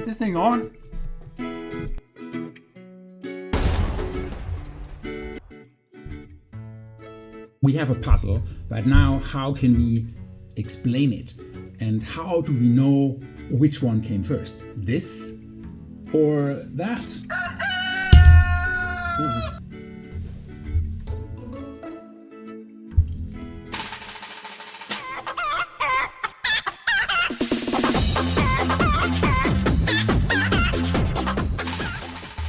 this thing on? We have a puzzle, but now how can we explain it? And how do we know which one came first? This or that? Ooh.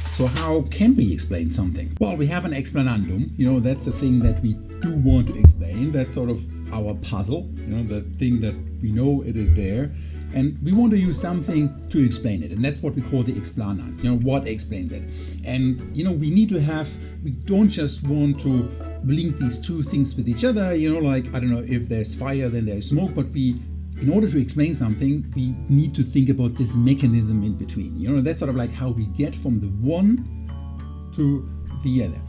So how can we explain something? Well, we have an explanandum, that's the thing that we do want to explain. That's sort of our puzzle, the thing that we know it is there. And we want to use something to explain it. And that's what we call the explanans, what explains it. And, we don't just want to link these two things with each other, if there's fire, then there's smoke, but in order to explain something, we need to think about this mechanism in between. That's sort of like how we get from the one to the other.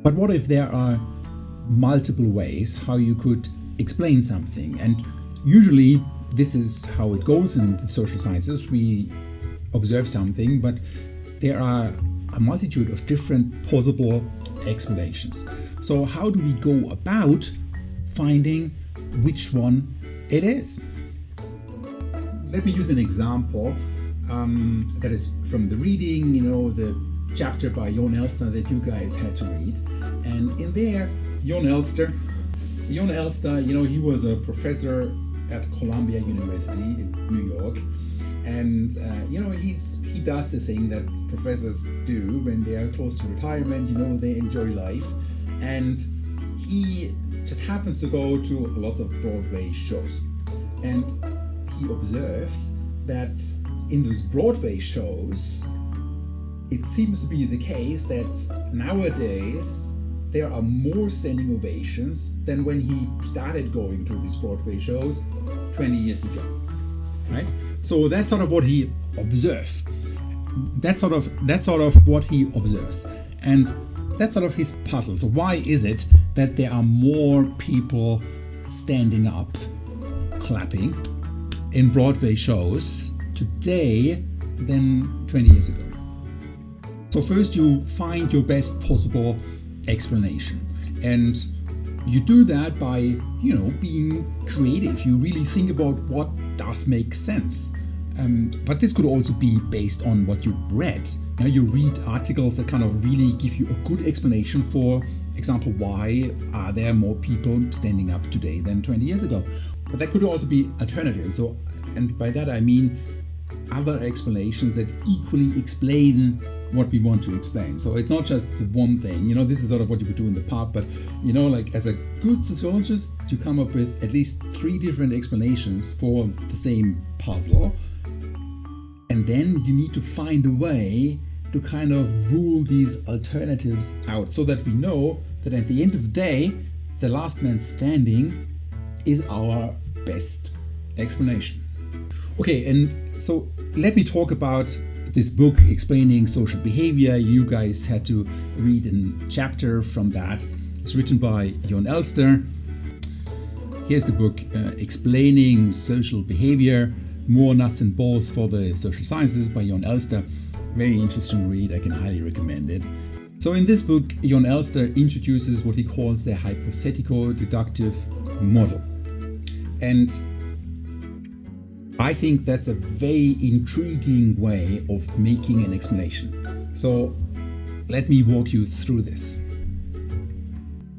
But what if there are multiple ways how you could explain something? And usually this is how it goes in the social sciences. We observe something, but there are a multitude of different possible explanations. So how do we go about finding which one it is? Let me use an example that is from the reading, the chapter by Jon Elster that you guys had to read. And in there, Jon Elster, he was a professor at Columbia University in New York. And, he does the thing that professors do when they are close to retirement, they enjoy life. And he just happens to go to lots of Broadway shows. And he observed that in those Broadway shows, it seems to be the case that nowadays there are more standing ovations than when he started going to these Broadway shows 20 years ago, right? So that's sort of what he observed. That's sort of what he observes. And that's sort of his puzzle. So why is it that there are more people standing up, clapping in Broadway shows today than 20 years ago? So first you find your best possible explanation. And you do that by, being creative. You really think about what does make sense. But this could also be based on what you read. You read articles that kind of really give you a good explanation. For example, why are there more people standing up today than 20 years ago? But that could also be alternatives. So, and by that I mean other explanations that equally explain what we want to explain. So it's not just the one thing. This is sort of what you would do in the pub, but as a good sociologist, you come up with at least 3 different explanations for the same puzzle. And then you need to find a way to kind of rule these alternatives out so that we know that at the end of the day, the last man standing is our best explanation. Okay, and so let me talk about this book explaining social behavior. You guys had to read a chapter from that. It's written by Jon Elster. Here's the book, Explaining Social Behavior, More Nuts and Bolts for the Social Sciences by Jon Elster. Very interesting read, I can highly recommend it. So in this book, Jon Elster introduces what he calls the hypothetical deductive model. And I think that's a very intriguing way of making an explanation. So let me walk you through this.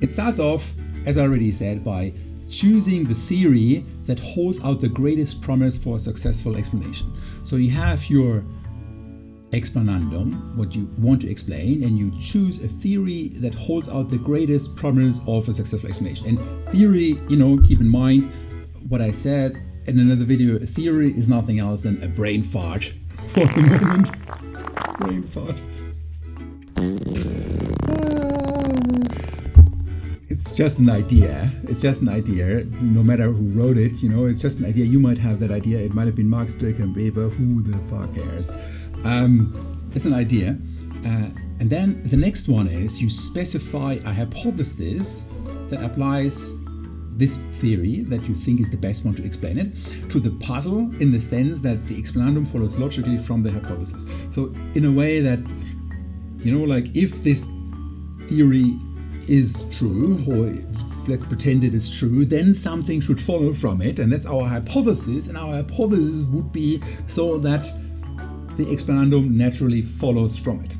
It starts off, as I already said, by choosing the theory that holds out the greatest promise for a successful explanation. So you have your explanandum, what you want to explain, and you choose a theory that holds out the greatest promise of a successful explanation. And theory, keep in mind what I said in another video, a theory is nothing else than a brain fart for the moment. Brain fart. It's just an idea. It's just an idea. No matter who wrote it, it's just an idea. You might have that idea. It might have been Marx, Dürkheim, and Weber. Who the fuck cares? It's an idea. And then the next one is you specify a hypothesis that applies this theory that you think is the best one to explain it, to the puzzle in the sense that the explanandum follows logically from the hypothesis. So in a way that, like if this theory is true, or let's pretend it is true, then something should follow from it, and that's our hypothesis, and our hypothesis would be so that the explanandum naturally follows from it.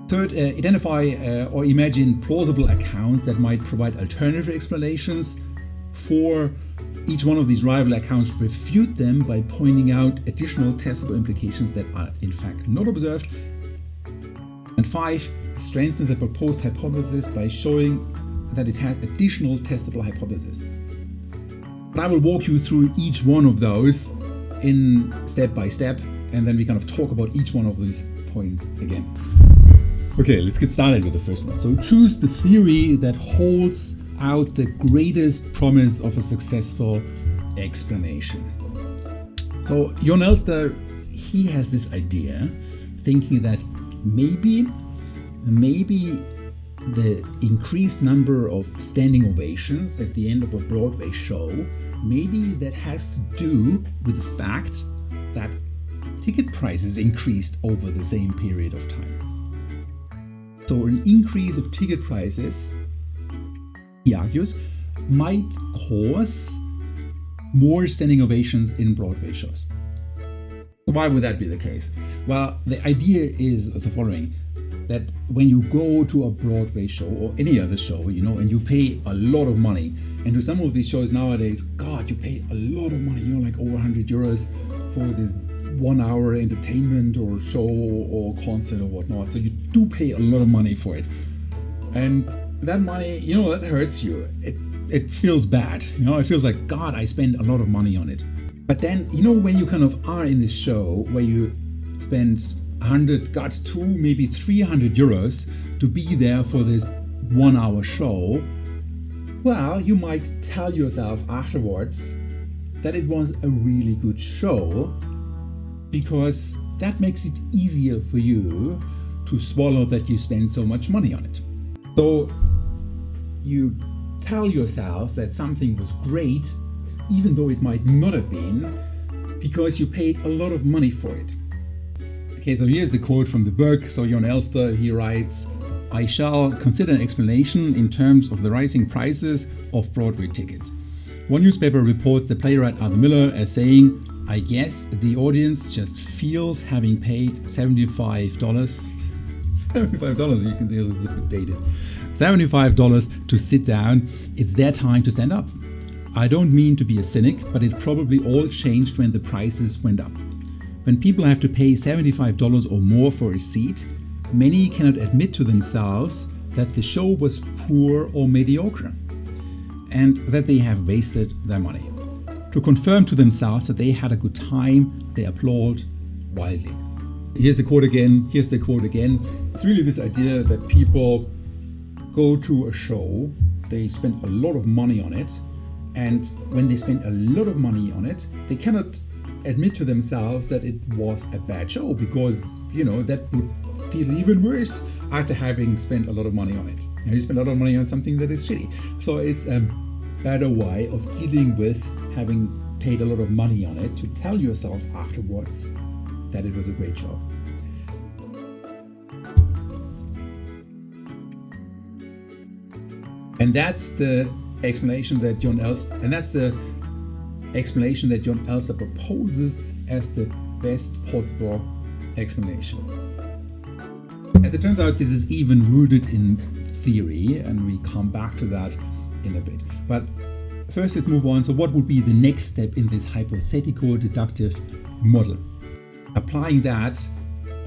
Third, identify or imagine plausible accounts that might provide alternative explanations. For each one of these rival accounts, refute them by pointing out additional testable implications that are in fact not observed. And 5, strengthen the proposed hypothesis by showing that it has additional testable hypotheses. But I will walk you through each one of those in step by step, and then we kind of talk about each one of these points again. Okay, let's get started with the first one. So choose the theory that holds out the greatest promise of a successful explanation. So Jon Elster, he has this idea, thinking that maybe the increased number of standing ovations at the end of a Broadway show, maybe that has to do with the fact that ticket prices increased over the same period of time. So an increase of ticket prices, he argues, might cause more standing ovations in Broadway shows. So why would that be the case? Well, the idea is the following, that when you go to a Broadway show or any other show, and you pay a lot of money, and to some of these shows nowadays, God, you pay a lot of money, like over 100 euros for this 1 hour entertainment or show or concert or whatnot. So you do pay a lot of money for it. And that money, that hurts you. It feels bad. It feels like, God, I spend a lot of money on it. But then, when you kind of are in this show where you spend 100, got 2, maybe 300 euros to be there for this 1 hour show, well, you might tell yourself afterwards that it was a really good show, because that makes it easier for you to swallow that you spend so much money on it. So you tell yourself that something was great, even though it might not have been, because you paid a lot of money for it. Okay, so here's the quote from the book. So Jon Elster, he writes, "I shall consider an explanation in terms of the rising prices of Broadway tickets. One newspaper reports the playwright Arthur Miller as saying, I guess the audience just feels having paid $75. $75, you can see this is a bit dated. $75 to sit down, it's their time to stand up. I don't mean to be a cynic, but it probably all changed when the prices went up. When people have to pay $75 or more for a seat, many cannot admit to themselves that the show was poor or mediocre, and that they have wasted their money. To confirm to themselves that they had a good time, they applaud wildly." Here's the quote again. It's really this idea that people go to a show, they spend a lot of money on it, and when they spend a lot of money on it, they cannot admit to themselves that it was a bad show, because, that would feel even worse after having spent a lot of money on it. You spend a lot of money on something that is shitty. So it's a better way of dealing with having paid a lot of money on it, to tell yourself afterwards that it was a great show. And that's the explanation that Jon Elster proposes as the best possible explanation. As it turns out, this is even rooted in theory, and we come back to that in a bit. But first, let's move on. So what would be the next step in this hypothetical deductive model? Applying that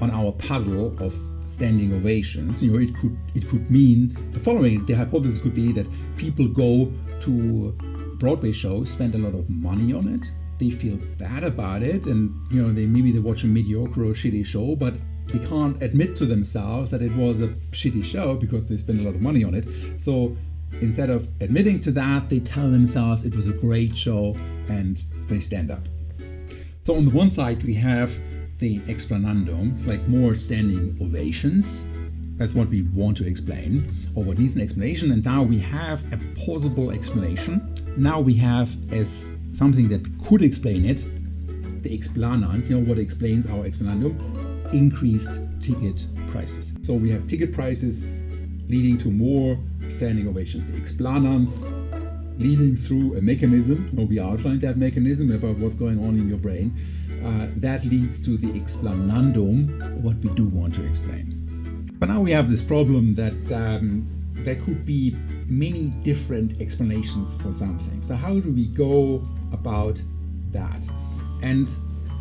on our puzzle of standing ovations, it could mean the following. The hypothesis could be that people go to Broadway shows, spend a lot of money on it, they feel bad about it, and they watch a mediocre or shitty show, but they can't admit to themselves that it was a shitty show because they spent a lot of money on it. So instead of admitting to that, they tell themselves it was a great show, and they stand up. So on the one side, we have the explanandum, it's like more standing ovations. That's what we want to explain, or what needs an explanation. And now we have a possible explanation. Now we have as something that could explain it, the explanans, what explains our explanandum, increased ticket prices. So we have ticket prices leading to more standing ovations. The explanans leading through a mechanism, we outlined that mechanism about what's going on in your brain. That leads to the explanandum, what we do want to explain. But now we have this problem that there could be many different explanations for something. So how do we go about that? And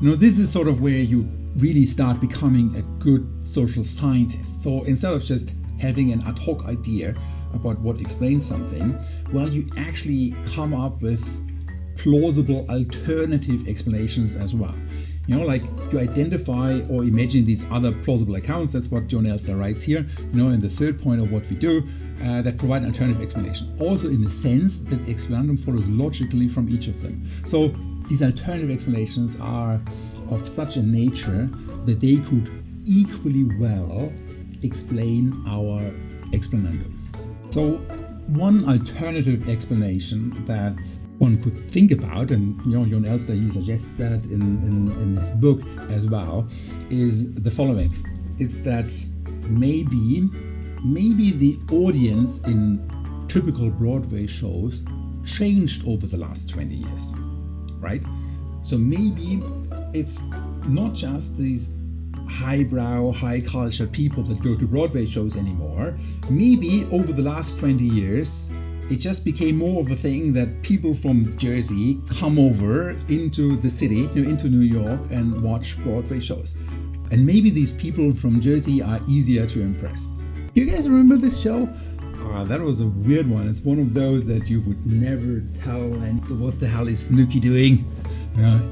this is sort of where you really start becoming a good social scientist. So instead of just having an ad hoc idea about what explains something, well, you actually come up with plausible alternative explanations as well. Like you identify or imagine these other plausible accounts. That's what John Elster writes here, in the third point of what we do, that provide an alternative explanation. Also in the sense that the explanandum follows logically from each of them. So these alternative explanations are of such a nature that they could equally well explain our explanandum. So one alternative explanation that one could think about, and John Elster, he suggests that in his book as well, is the following. It's that maybe the audience in typical Broadway shows changed over the last 20 years, right? So maybe it's not just these highbrow, high culture people that go to Broadway shows anymore. Maybe over the last 20 years, it just became more of a thing that people from Jersey come over into the city, into New York, and watch Broadway shows. And maybe these people from Jersey are easier to impress. You guys remember this show? That was a weird one. It's one of those that you would never tell. And so what the hell is Snooki doing?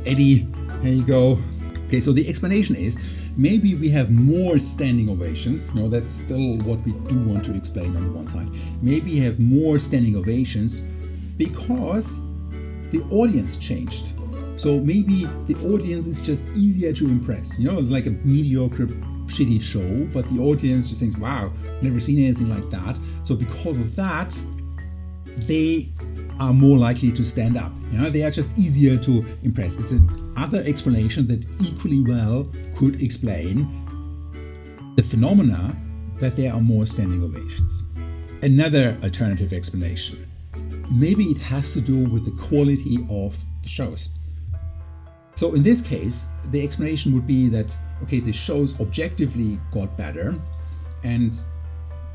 Eddie, here you go. Okay, so the explanation is maybe we have more standing ovations. That's still what we do want to explain on the one side. Maybe you have more standing ovations because the audience changed. So maybe the audience is just easier to impress. It's like a mediocre, shitty show, but the audience just thinks, wow, never seen anything like that. So because of that, they are more likely to stand up. They are just easier to impress. It's another explanation that equally well could explain the phenomena that there are more standing ovations. Another alternative explanation. Maybe it has to do with the quality of the shows. So in this case, the explanation would be that, okay, the shows objectively got better, and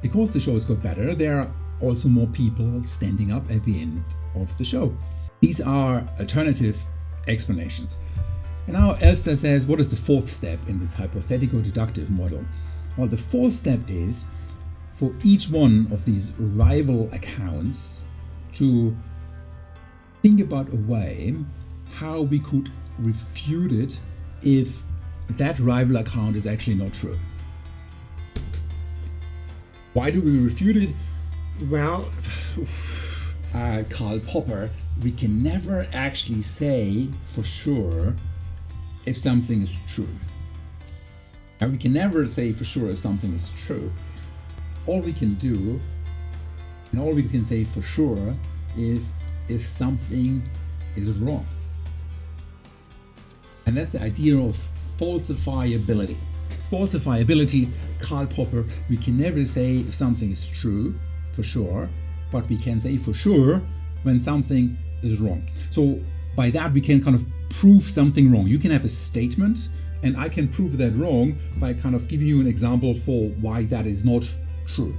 because the shows got better, there are also more people standing up at the end of the show. These are alternative explanations. And now Elster says, what is the fourth step in this hypothetical deductive model? Well, the fourth step is for each one of these rival accounts to think about a way how we could refute it if that rival account is actually not true. Why do we refute it? Well, Karl Popper, we can never actually say for sure if something is true. And we can never say for sure if something is true. All we can do, and all we can say for sure, if something is wrong. And that's the idea of falsifiability. Falsifiability, Karl Popper, we can never say if something is true for sure, but we can say for sure when something is wrong. So by that we can kind of prove something wrong. You can have a statement and I can prove that wrong by kind of giving you an example for why that is not true.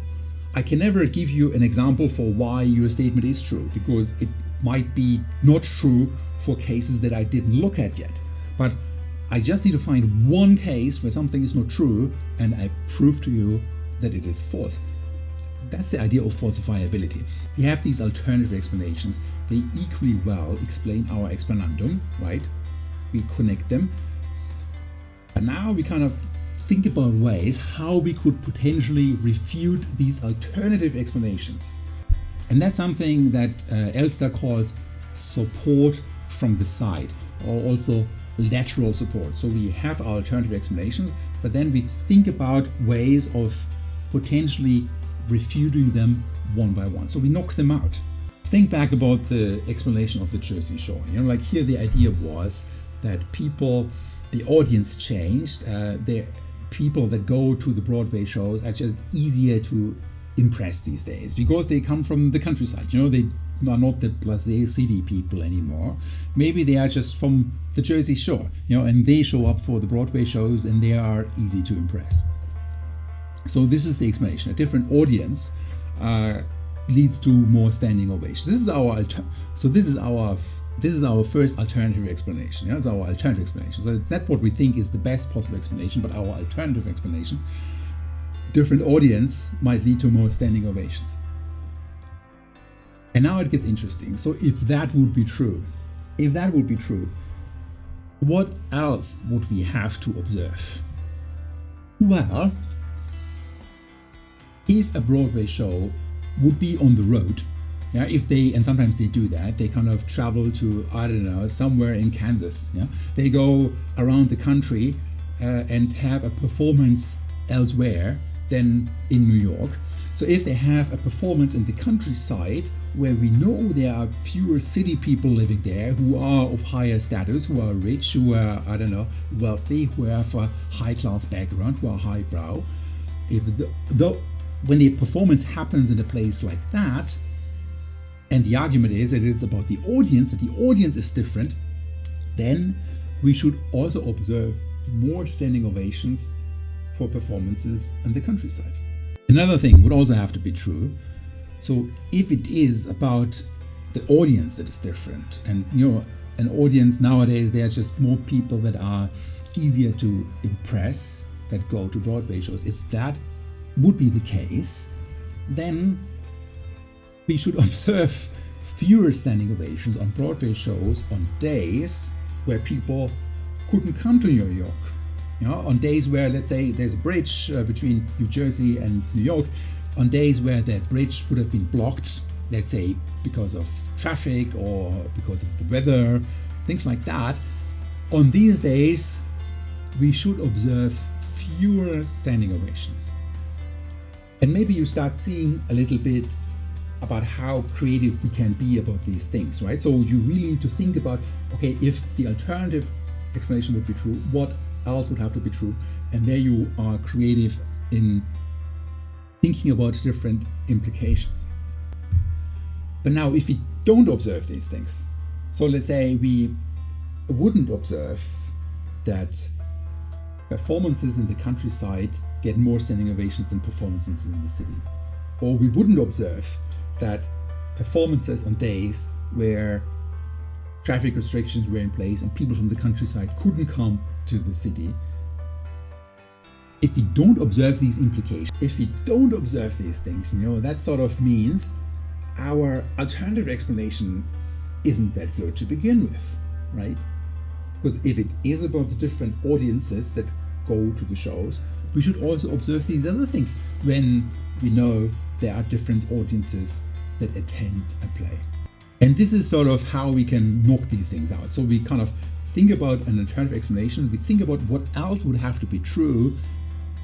I can never give you an example for why your statement is true, because it might be not true for cases that I didn't look at yet. But I just need to find one case where something is not true and I prove to you that it is false. That's the idea of falsifiability. We have these alternative explanations. They equally well explain our explanandum, right? We connect them. And now we kind of think about ways how we could potentially refute these alternative explanations. And that's something that Elster calls support from the side, or also lateral support. So we have our alternative explanations, but then we think about ways of potentially refuting them one by one. So we knock them out. Let's think back about the explanation of the Jersey Shore. Like here the idea was that the audience changed. The people that go to the Broadway shows are just easier to impress these days because they come from the countryside. They are not the blasé city people anymore. Maybe they are just from the Jersey Shore, and they show up for the Broadway shows and they are easy to impress. So this is the explanation. A different audience leads to more standing ovations. This is our first alternative explanation. It's our alternative explanation. So it's not what we think is the best possible explanation, but our alternative explanation. Different audience might lead to more standing ovations. And now it gets interesting. So if that would be true, what else would we have to observe? Well, if a Broadway show would be on the road, and sometimes they do that, they kind of travel to, somewhere in Kansas. They go around the country and have a performance elsewhere than in New York. So if they have a performance in the countryside where we know there are fewer city people living there who are of higher status, who are rich, who are, wealthy, who have a high class background, who are highbrow, when the performance happens in a place like that, and the argument is that it's about the audience, that the audience is different, then we should also observe more standing ovations for performances in the countryside. Another thing would also have to be true. So if it is about the audience that is different, and an audience nowadays, there are just more people that are easier to impress that go to Broadway shows. If that would be the case, then we should observe fewer standing ovations on Broadway shows on days where people couldn't come to New York. On days where, let's say, there's a bridge between New Jersey and New York, on days where that bridge would have been blocked, let's say because of traffic or because of the weather, things like that. On these days, we should observe fewer standing ovations. And maybe you start seeing a little bit about how creative we can be about these things, right? So you really need to think about, okay, if the alternative explanation would be true, what else would have to be true? And there you are creative in thinking about different implications. But now, if we don't observe these things, so let's say we wouldn't observe that performances in the countryside get more standing ovations than performances in the city. Or we wouldn't observe that performances on days where traffic restrictions were in place and people from the countryside couldn't come to the city. If we don't observe these implications, if we don't observe these things, that sort of means our alternative explanation isn't that good to begin with, right? Because if it is about the different audiences that go to the shows, we should also observe these other things when we know there are different audiences that attend a play. And this is sort of how we can knock these things out. So we kind of think about an alternative explanation, we think about what else would have to be true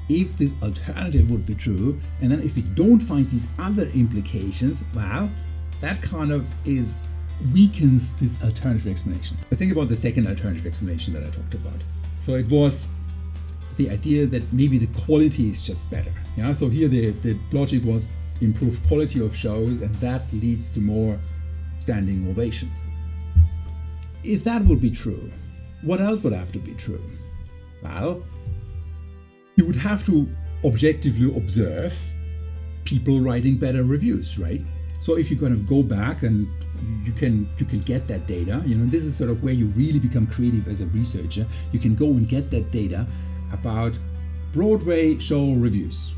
if this alternative would be true, and then if we don't find these other implications, well, that kind of weakens this alternative explanation. Let's think about the second alternative explanation that I talked about. So it was the idea that maybe the quality is just better. So here the logic was improved quality of shows, and that leads to more standing ovations. If that would be true, what else would have to be true? Well, you would have to objectively observe people writing better reviews, right? So if you kind of go back and you can get that data, this is sort of where you really become creative as a researcher. You can go and get that data about Broadway show reviews,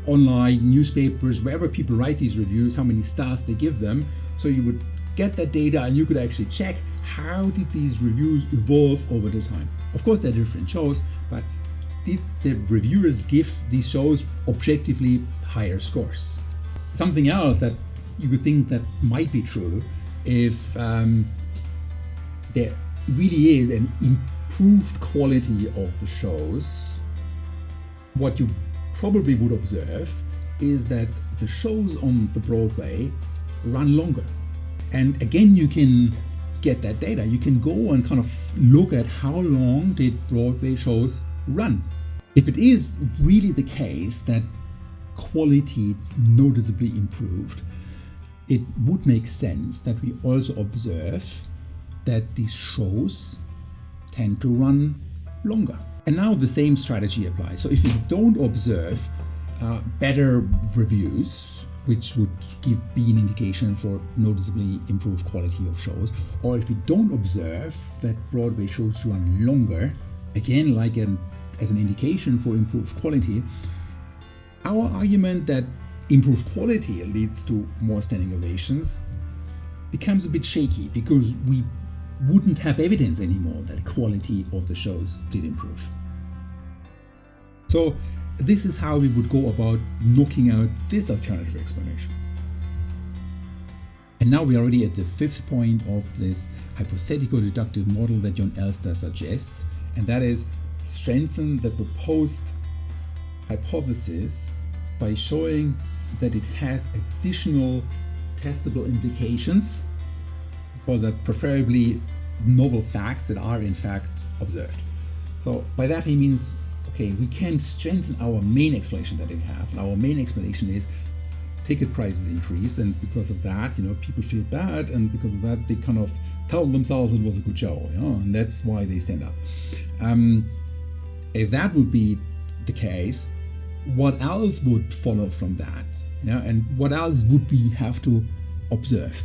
online, newspapers, wherever people write these reviews, how many stars they give them. So you would get that data and you could actually check how did these reviews evolve over the time. Of course, they're different shows, but did the reviewers give these shows objectively higher scores? Something else that you could think that might be true if there really is an improved quality of the shows, what you probably would observe is that the shows on the Broadway run longer. And again, you can get that data. You can go and kind of look at how long did Broadway shows run. If it is really the case that quality noticeably improved, it would make sense that we also observe that these shows tend to run longer. And now the same strategy applies. So if we don't observe better reviews, which would be an indication for noticeably improved quality of shows, or if we don't observe that Broadway shows run longer, again, like as an indication for improved quality, our argument that improved quality leads to more standing ovations becomes a bit shaky, because we wouldn't have evidence anymore that quality of the shows did improve. So this is how we would go about knocking out this alternative explanation. And now we're already at the fifth point of this hypothetical deductive model that John Elster suggests, and that is strengthen the proposed hypothesis by showing that it has additional testable implications, because they're preferably novel facts that are in fact observed. So by that he means, okay, we can strengthen our main explanation that we have, and our main explanation is ticket prices increased, and because of that, people feel bad, and because of that, they kind of tell themselves it was a good show, and that's why they stand up. If that would be the case, what else would follow from that? And what else would we have to observe?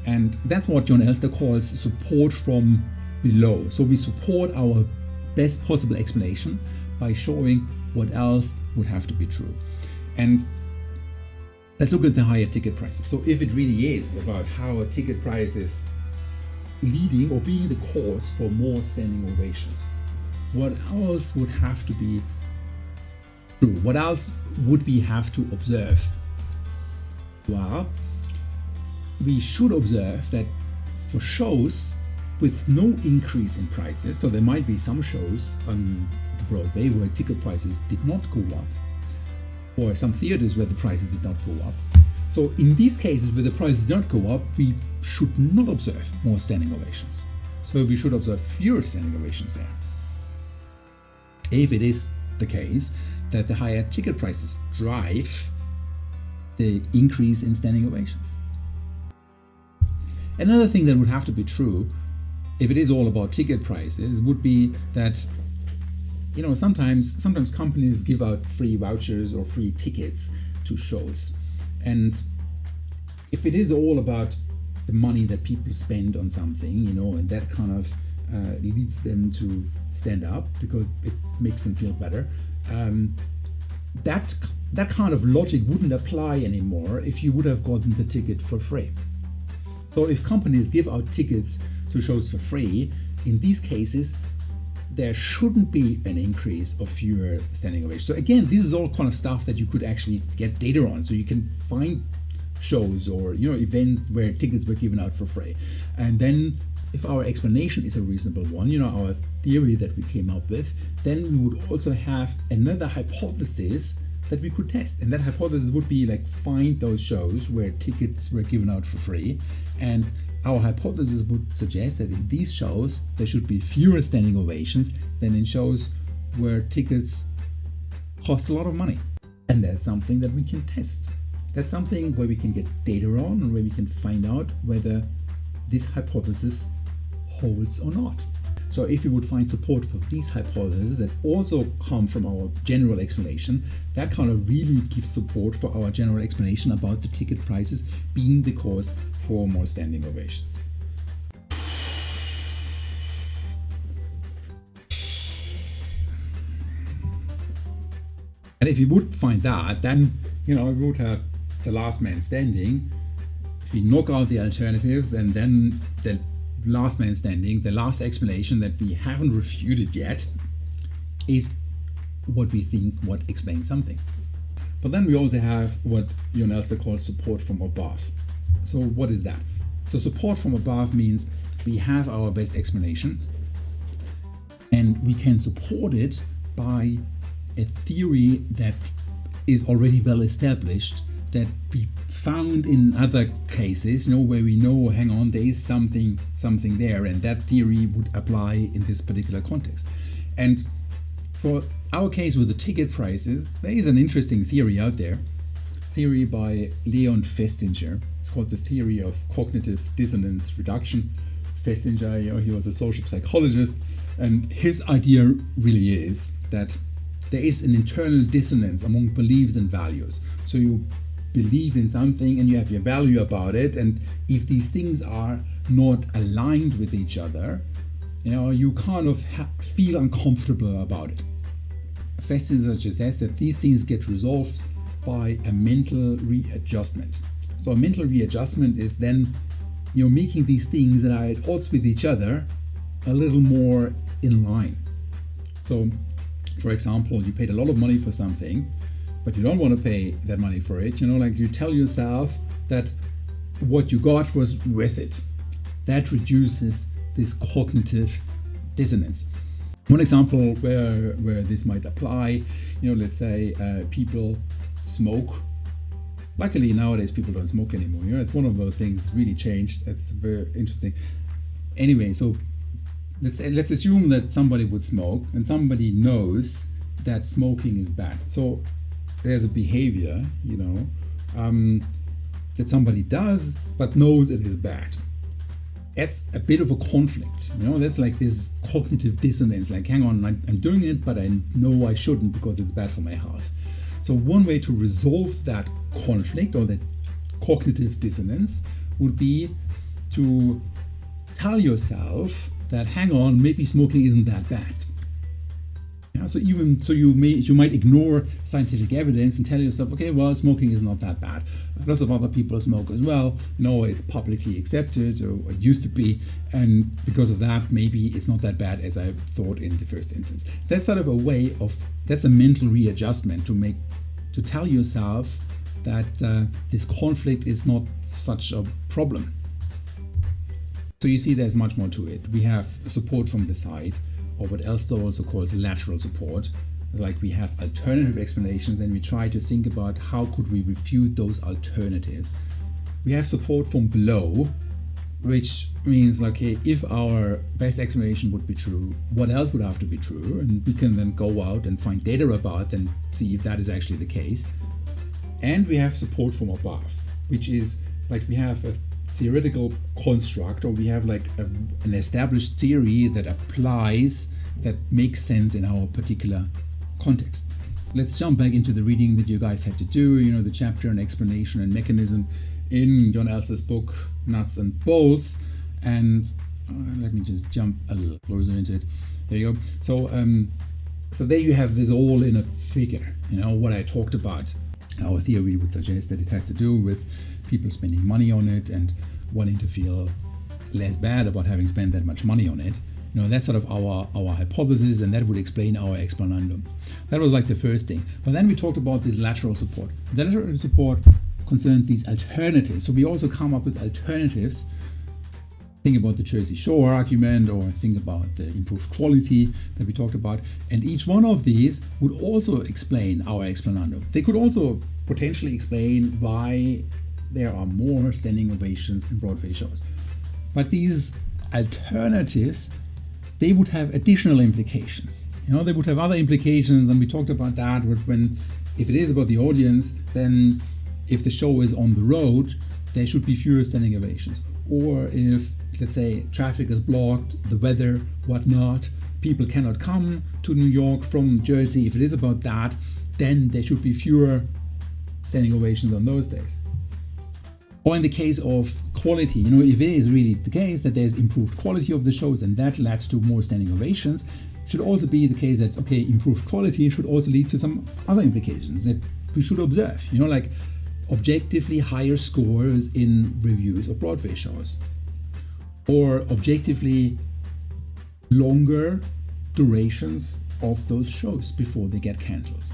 And that's what John Elster calls support from below. So we support our best possible explanation by showing what else would have to be true. And let's look at the higher ticket prices. So if it really is about how a ticket price is leading or being the cause for more standing ovations, what else would have to be true? What else would we have to observe? Well, we should observe that for shows with no increase in prices, so there might be some shows on Broadway where ticket prices did not go up, or some theaters where the prices did not go up. So in these cases where the prices did not go up, we should not observe more standing ovations. So we should observe fewer standing ovations there. If it is the case that the higher ticket prices drive the increase in standing ovations. Another thing that would have to be true, if it is all about ticket prices, would be that sometimes companies give out free vouchers or free tickets to shows, and if it is all about the money that people spend on something, and that kind of leads them to stand up because it makes them feel better, that kind of logic wouldn't apply anymore if you would have gotten the ticket for free. So if companies give out tickets to shows for free, in these cases, there shouldn't be an increase of fewer standing ovations. So again, this is all kind of stuff that you could actually get data on. So you can find shows or events where tickets were given out for free. And then if our explanation is a reasonable one, our theory that we came up with, then we would also have another hypothesis that we could test. And that hypothesis would be like, find those shows where tickets were given out for free. And our hypothesis would suggest that in these shows, there should be fewer standing ovations than in shows where tickets cost a lot of money. And that's something that we can test. That's something where we can get data on and where we can find out whether this hypothesis holds or not. So if we would find support for these hypotheses that also come from our general explanation, that kind of really gives support for our general explanation about the ticket prices being the cause for more standing ovations. And if we would find that, then we would have the last man standing. If we knock out the alternatives, and then the last man standing, the last explanation that we haven't refuted yet, is what we think what explains something. But then we also have what John Elster calls support from above. So what is that? So support from above means we have our best explanation and we can support it by a theory that is already well established, that we found in other cases, where we know, hang on, there is something there, and that theory would apply in this particular context. And for our case with the ticket prices, there is an interesting theory out there, theory by Leon Festinger. It's called the theory of cognitive dissonance reduction. Festinger, he was a social psychologist, and his idea really is that there is an internal dissonance among beliefs and values. So you believe in something and you have your value about it, and if these things are not aligned with each other, you kind of feel uncomfortable about it. Festinger says that these things get resolved by a mental readjustment. So a mental readjustment is then making these things that are at odds with each other a little more in line. So, for example, you paid a lot of money for something, but you don't want to pay that money for it. You tell yourself that what you got was worth it. That reduces this cognitive dissonance. One example where this might apply, let's say people smoke. Luckily nowadays people don't smoke anymore. It's one of those things really changed. It's very interesting. Anyway, so let's assume that somebody would smoke and somebody knows that smoking is bad. So there's a behavior, that somebody does but knows it is bad. That's a bit of a conflict. That's like this cognitive dissonance. Like, hang on, I'm doing it, but I know I shouldn't because it's bad for my health. So one way to resolve that conflict or that cognitive dissonance would be to tell yourself that, hang on, maybe smoking isn't that bad. So you might ignore scientific evidence and tell yourself, okay, well, smoking is not that bad. Lots of other people smoke as well. It's publicly accepted, or it used to be, and because of that, maybe it's not that bad as I thought in the first instance. That's sort of a way that's a mental readjustment to tell yourself that this conflict is not such a problem. So you see, there's much more to it. We have support from the side, or what Elster also calls lateral support. It's like we have alternative explanations and we try to think about how could we refute those alternatives. We have support from below, which means, okay, if our best explanation would be true, what else would have to be true? And we can then go out and find data about and see if that is actually the case. And we have support from above, which is like we have a theoretical construct, or we have like an established theory that applies, that makes sense in our particular context. Let's jump back into the reading that you guys had to do, the chapter on explanation and mechanism in John Elster's book Nuts and Bolts. And let me just jump a little closer into it. There you go. So there you have this all in a figure, what I talked about. Our theory would suggest that it has to do with people spending money on it and wanting to feel less bad about having spent that much money on it. That's sort of our hypothesis, and that would explain our explanandum. That was like the first thing. But then we talked about this lateral support. The lateral support concerned these alternatives. So we also come up with alternatives. Think about the Jersey Shore argument, or think about the improved quality that we talked about. And each one of these would also explain our explanandum. They could also potentially explain why there are more standing ovations in Broadway shows. But these alternatives, they would have additional implications. They would have other implications, and we talked about that if it is about the audience, then if the show is on the road, there should be fewer standing ovations. Or if, let's say, traffic is blocked, the weather, whatnot, people cannot come to New York from Jersey. If it is about that, then there should be fewer standing ovations on those days. Or in the case of quality, if it is really the case that there's improved quality of the shows and that led to more standing ovations, it should also be the case that, okay, improved quality should also lead to some other implications that we should observe, like objectively higher scores in reviews of Broadway shows, or objectively longer durations of those shows before they get cancelled.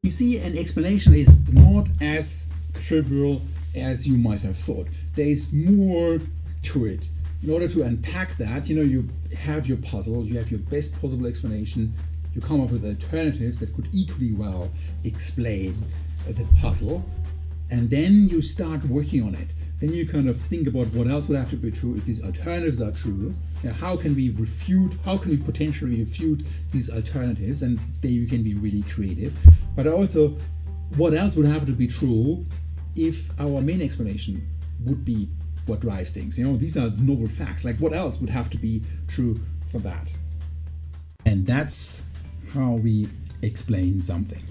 You see, an explanation is not as trivial as you might have thought. There is more to it in order to unpack that, you have your puzzle, you have your best possible explanation, you come up with alternatives that could equally well explain the puzzle, and then you start working on it. Then you kind of think about what else would have to be true if these alternatives are true. How can we potentially refute these alternatives? And there you can be really creative. But also, what else would have to be true if our main explanation would be what drives things? These are noble facts. Like, what else would have to be true for that? And that's how we explain something.